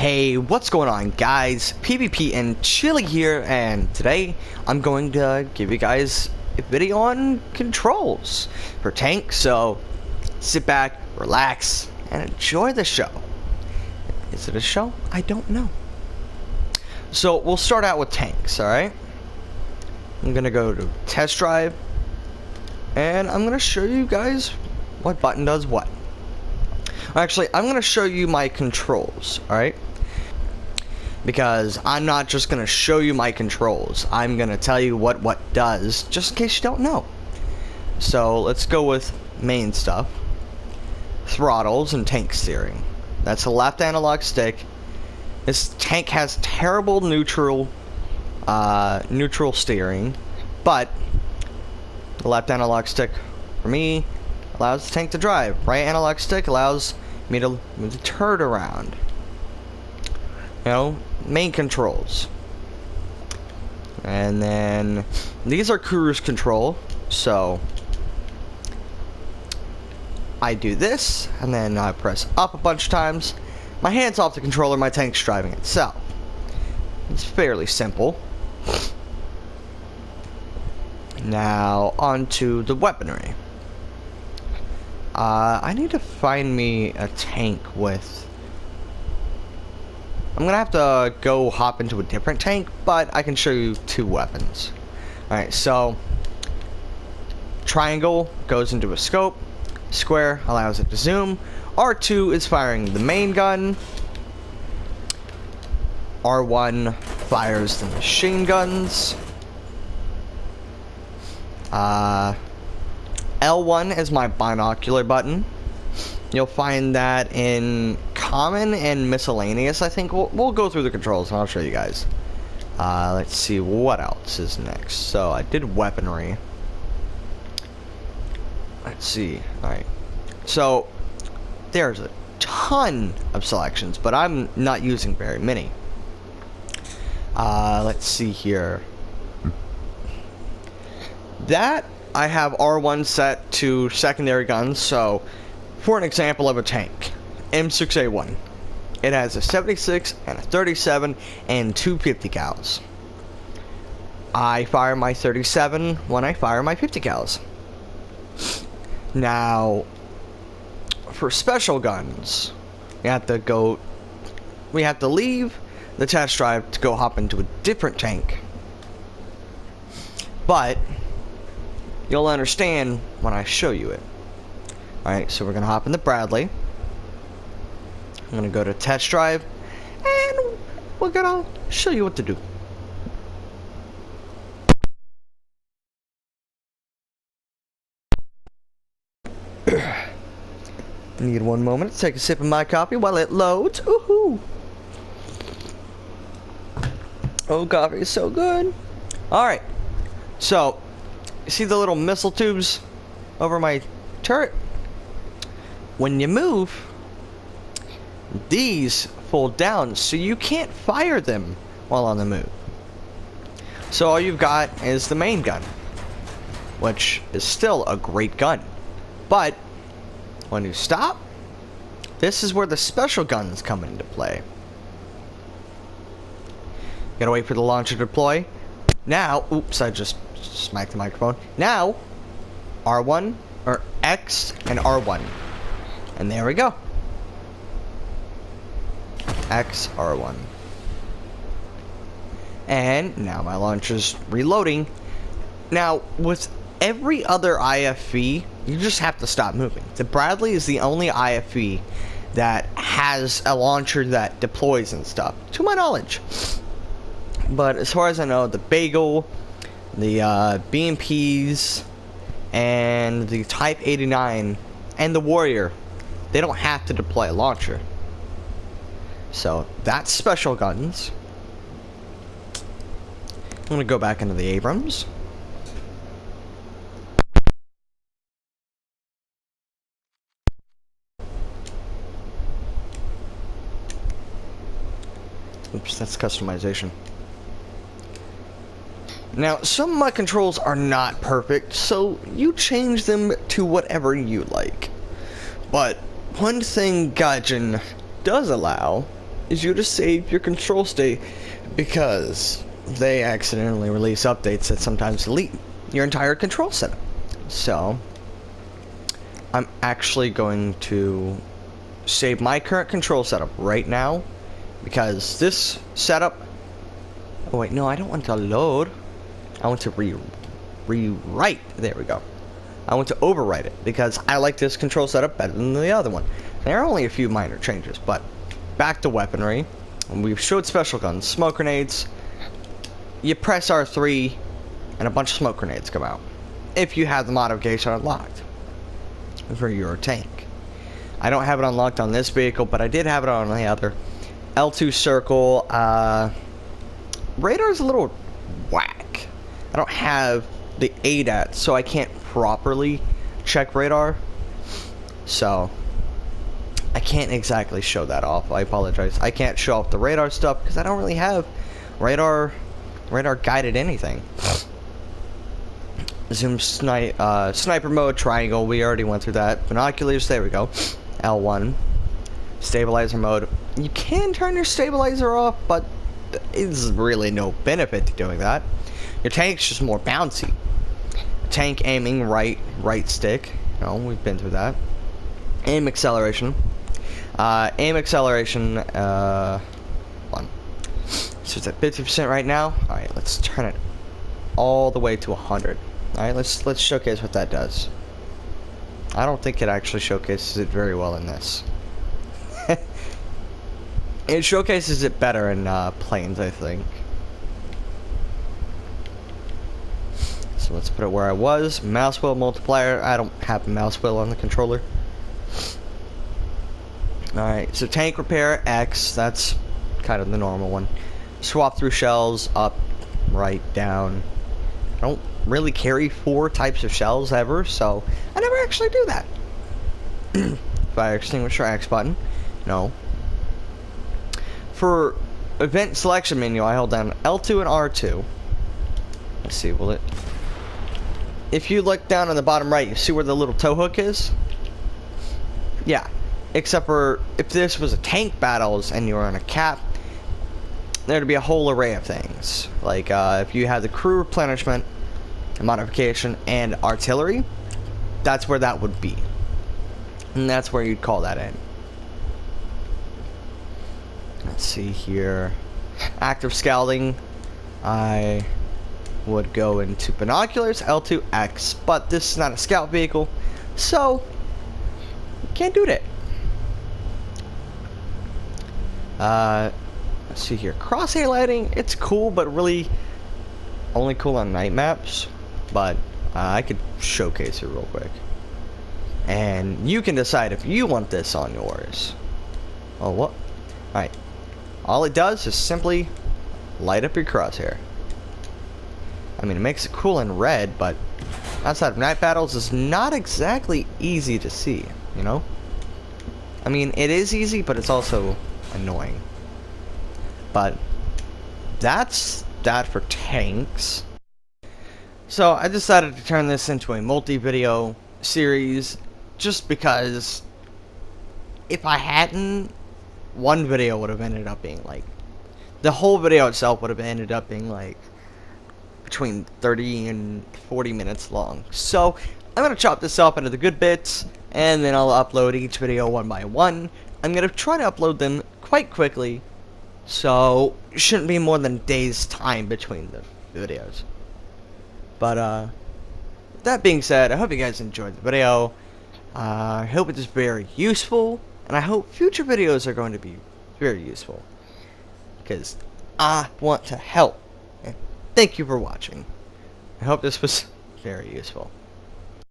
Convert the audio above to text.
Hey, what's going on, guys? PvP and Chili here, and today I'm going to give you guys a video on controls for tank. So sit back, relax, and enjoy the show. Is it a show? I don't know. So we'll start out with tanks, alright? I'm gonna go to test drive, and I'm gonna show you guys what button does what. Actually, I'm gonna show you my controls, alright? Because I'm not just gonna show you my controls, I'm gonna tell you what does, just in case you don't know. So let's go with main stuff. Throttles and tank steering. That's a left analog stick. This tank has terrible neutral steering, but the left analog stick for me allows the tank to drive. Right analog stick allows me to move the turret around. You know, main controls. And then these are cruise control, so I do this, and then I press up a bunch of times. My hand's off the controller, my tank's driving itself. It's fairly simple. Now, onto the weaponry. I need to find me a tank with... I'm gonna have to go hop into a different tank, but I can show you two weapons. Alright, so triangle goes into a scope, square allows it to zoom, R2 is firing the main gun, R1 fires the machine guns, L1 is my binocular button. You'll find that in common and miscellaneous. I think we'll go through the controls and I'll show you guys. Let's see what else is next. So I did weaponry. Let's see. Alright. So there's a ton of selections, but I'm not using very many. Let's see here. That I have R1 set to secondary guns. So for an example of a tank, M6A1, it has a 76 and a 37 and two 50 cals. I fire my 37 when I fire my 50 cals. Now, for special guns, we have to leave the test drive to go hop into a different tank. But you'll understand when I show you it. Alright, so we're gonna hop in the Bradley. I'm gonna go to test drive, and we're gonna show you what to do. Need one moment to take a sip of my coffee while it loads. Ooh-hoo. Oh, coffee is so good. Alright, so you see the little missile tubes over my turret? When you move, these fold down, so you can't fire them while on the move. So all you've got is the main gun, which is still a great gun. But when you stop, this is where the special guns come into play. Gotta wait for the launcher to deploy. Now, oops, I just smacked the microphone. Now, R1, or X and R1. And there we go. X, R1. And now my launcher's reloading. Now, with every other IFV, you just have to stop moving. The Bradley is the only IFV that has a launcher that deploys and stuff, to my knowledge. But as far as I know, the Bagel, the BMPs, and the Type 89, and the Warrior, they don't have to deploy a launcher. So that's special guns. I'm gonna go back into the Abrams. Oops, that's customization. Now, some of my controls are not perfect, so you change them to whatever you like. But one thing Gaijin does allow is you to save your control state, because they accidentally release updates that sometimes delete your entire control setup. So I'm actually going to save my current control setup right now, because this setup, oh wait, no, I don't want to load. I want to rewrite. There we go. I want to overwrite it because I like this control setup better than the other one. There are only a few minor changes, but back to weaponry. We've showed special guns, smoke grenades. You press R3 and a bunch of smoke grenades come out if you have the modification unlocked for your tank. I don't have it unlocked on this vehicle, but I did have it on the other. L2 circle. Radar's a little whack. I don't have the ADAT, so I can't properly check radar. So I can't exactly show that off. I apologize. I can't show off the radar stuff because I don't really have radar guided anything. Zoom sniper mode, triangle, we already went through that. Binoculars, there we go. L1. Stabilizer mode. You can turn your stabilizer off, but there's really no benefit to doing that. Your tank's just more bouncy. Tank aiming, right stick. You know, we've been through that. Aim acceleration. Aim acceleration, 1. So it's at 50% right now. Alright, let's turn it all the way to 100. Alright, let's showcase what that does. I don't think it actually showcases it very well in this. It showcases it better in planes, I think. So let's put it where I was. Mouse wheel multiplier. I don't have a mouse wheel on the controller. Alright, so tank repair, X. That's kind of the normal one. Swap through shells, up, right, down. I don't really carry 4 types of shells ever, so I never actually do that. Fire extinguisher, X button. No. For event selection menu, I hold down L2 and R2. Let's see, will it... If you look down on the bottom right, you see where the little tow hook is? Yeah. Except for if this was a tank battles and you were on a cap, there'd be a whole array of things. Like if you had the crew replenishment, modification, and artillery, that's where that would be. And that's where you'd call that in. Let's see here. Active scouting. I would go into binoculars, L2X, but this is not a scout vehicle, so can't do that. Let's see here. Crosshair lighting, it's cool, but really only cool on night maps. But I could showcase it real quick, and you can decide if you want this on yours. Oh, what? Alright. All it does is simply light up your crosshair. I mean, it makes it cool in red, but outside of night battles, it's not exactly easy to see, you know? I mean, it is easy, but it's also annoying. But that's that for tanks. So I decided to turn this into a multi-video series just because if I hadn't, one video would have ended up being like, the whole video itself would have ended up being like between 30 and 40 minutes long. So I'm going to chop this up into the good bits, and then I'll upload each video one by one. I'm going to try to upload them quite quickly, so it shouldn't be more than a day's time between the videos. But that being said, I hope you guys enjoyed the video. I hope it is very useful, and I hope future videos are going to be very useful, because I want to help. And thank you for watching. I hope this was very useful.